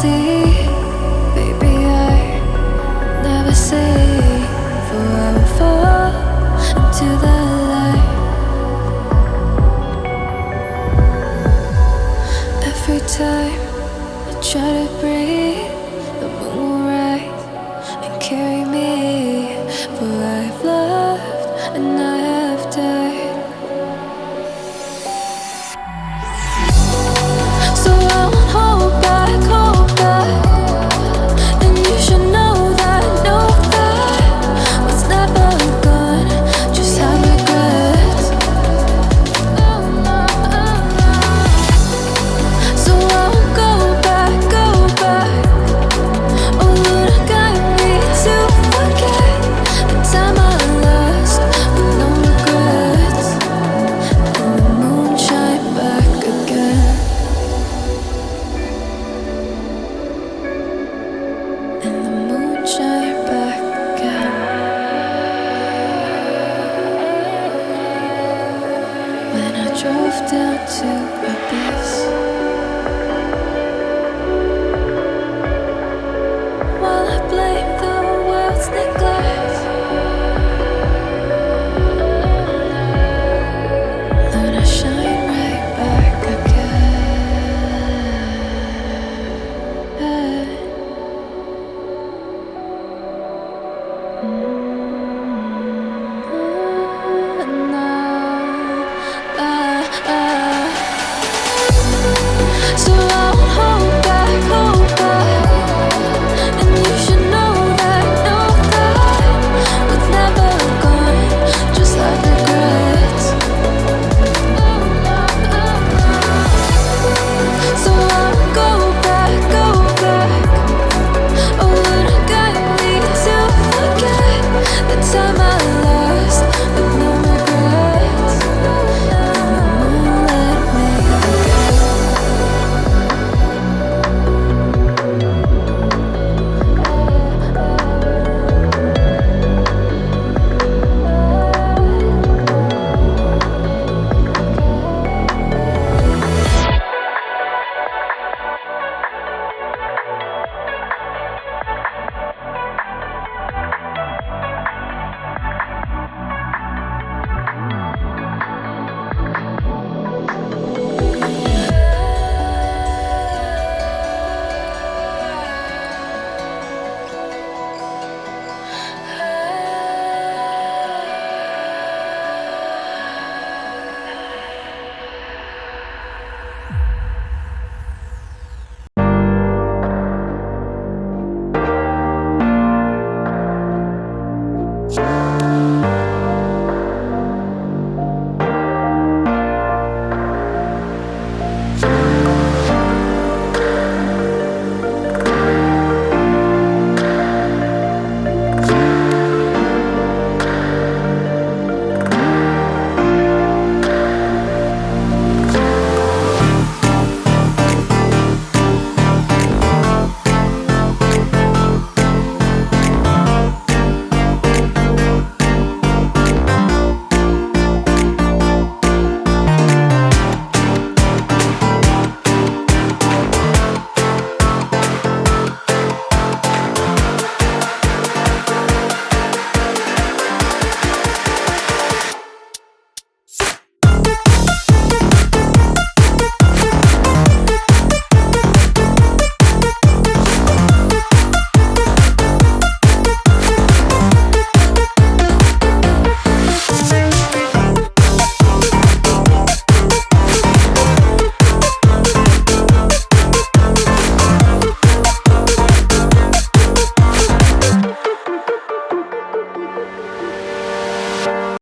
see, baby, I never say, for I will fall into the light. Every time I try to breathe, the moon will rise and carry me, for I've loved and I have died. So I won't hold back, and you should know that what's never gone just have regrets. So I won't go back. Oh Lord, got me to forget the time I lost with no regrets, and the moon shine back again. And the moon shine back again. When I drove down to my bed,